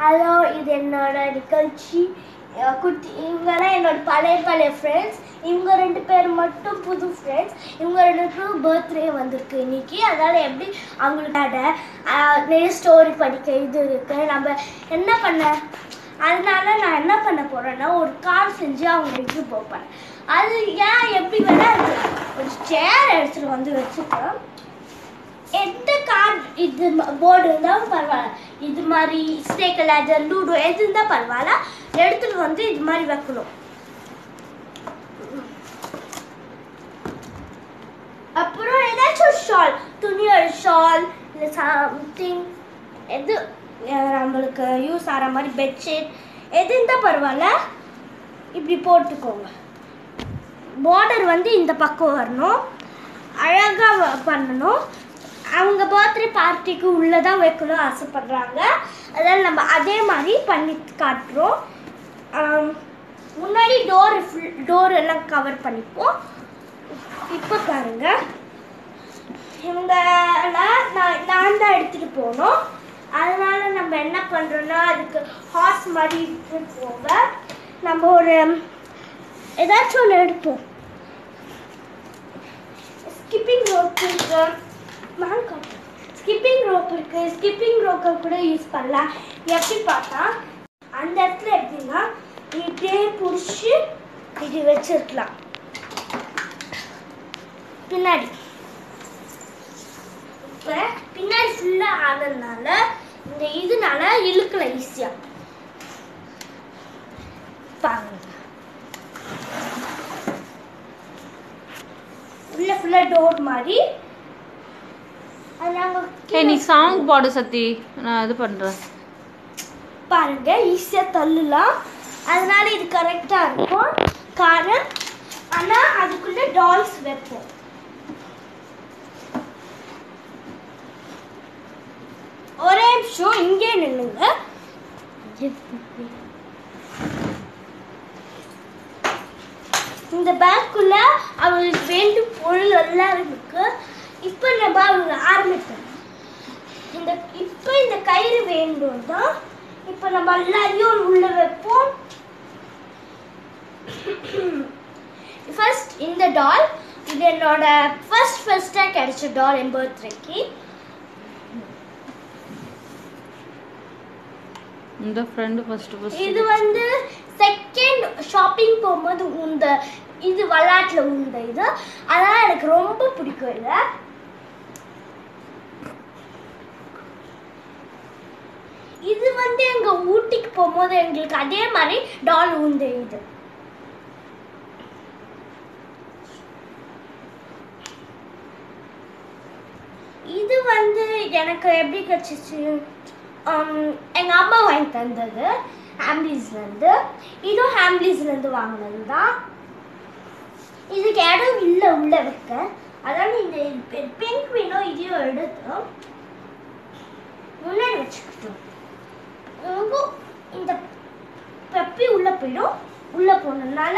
Hello, இது என்னோட நிகழ்ச்சி. குட்டி இவங்கெல்லாம் என்னோட பழைய ஃப்ரெண்ட்ஸ். இவங்க 2 பேர் மட்டும் புது ஃப்ரெண்ட்ஸ். இவங்க 2 பேரும் பர்த்டே வந்திருக்கு இன்னைக்கு. அதனால் எப்படி அவங்களுக்காக நிறைய ஸ்டோரி படிக்க இது இருக்கு. நம்ம என்ன பண்ண, அதனால நான் என்ன பண்ண போகிறேன்னா ஒரு கார் செஞ்சு அவங்க இது போப்பேன். அது ஏன் எப்படி வேணால் ஒரு சேர் எடுத்துகிட்டு வந்து வச்சுட்டேன். எந்த கார்டு இது போர்டு இருந்தாலும் பரவாயில்ல, இது மாதிரி ஸ்னேக் லேடர், லூடோ எது இருந்தால் பரவாயில்ல, எடுத்துட்டு வந்து இது மாதிரி வைக்கணும். அப்புறம் ஏதாச்சும் ஒரு ஷால், துணியோட ஷால் இல்லை சம்திங் எது நம்மளுக்கு யூஸ் ஆகிற மாதிரி பெட்ஷீட் எது இருந்தால் பரவாயில்ல, இப்படி போட்டுக்கோங்க. பார்டர் வந்து இந்த பக்கம் வரணும், அழகாக பண்ணணும். அவங்க பர்த்டே பார்ட்டிக்கு உள்ளே தான் வைக்கணும் ஆசைப்படுறாங்க. அதனால் நம்ம அதே மாதிரி பண்ணி காட்டுறோம். முன்னாடி டோர் எல்லாம் கவர் பண்ணிப்போம். இப்போ பாருங்க, இவங்கெல்லாம் நான் தான் எடுத்துகிட்டு போகணும். அதனால் நம்ம என்ன பண்ணுறோன்னா அதுக்கு ஹார்ஸ் மாதிரி போங்க. நம்ம ஒரு ஏதாச்சும் ஒன்று எடுப்போம். ஸ்கிப்பிங் ரோப் இருக்கு, ஸ்கிப்பிங் ரோப் இருக்கு. ஸ்கிப்பிங் ரோப்பை கூட யூஸ் பண்ணலாம். எப்படி பார்த்தா அந்த இடத்துல எப்படின்னா இப்படியே பிடிச்சி இப்படி வச்சிருக்கலாம். பின்னாடி இப்போ பின்னாடி ஃபுல்லாக ஆனதுனால இந்த இதனால இழுக்கலாம் ஈஸியாக. பாருங்க, உள்ள ஃபுல்லாக டோர் மாதிரி. நீ சாங் பாடு சத்தி, நான் இது பண்றேன். பாருங்க, ஈஸியா தள்ளலாம். அதனால இது கரெக்டா இருக்கும் கார். ஆனா அதுக்குள்ள டால்ஸ் வைப்போம். ஒரே நிமிஷம் இங்கே நின்னுங்க. இந்த பேக்குள்ள அவங்களுக்கு வேண்டும் பொருள் எல்லாம் இருக்கு. இப்போ நம்ம அவங்க ஆரம்பிப்போம். இப்போ இந்த கயிறு வேண்டும் தான். இப்போ நம்ம எல்லாரையும் உள்ள வைப்போம். ஃபர்ஸ்ட் இந்த டால், இது என்னோட ஃபர்ஸ்டா கிடைச்ச டால் என் பர்த்டேக்கு. இந்த ஃப்ரெண்ட் ஃபர்ஸ்ட் இது வந்து செகண்ட் ஷாப்பிங் போகும்போது இந்த இது விளையாட்டுல உந்த இது. அதனால எனக்கு ரொம்ப பிடிக்கும் இது. இது வந்து எங்க ஊட்டிக்கு போகும்போது எங்களுக்கு அதே மாதிரி டால் உந்த இது. இது வந்து எனக்கு எப்படி கிடைச்சிச்சு, எங்க அம்மா வாங்கி தந்தது ஹாம்லீஸ்லேருந்து. இதுவும் ஹாம்லீஸ்லேருந்து வாங்கினது தான். இதுக்கு இடம் இல்லை உள்ள வைக்க. அதாவது இந்த பென்குயினோ இதையும் எடுத்து முன்னாடி வச்சுக்கிட்டோம். இந்த பெப்பி உள்ள போயிடும். உள்ள போனதுனால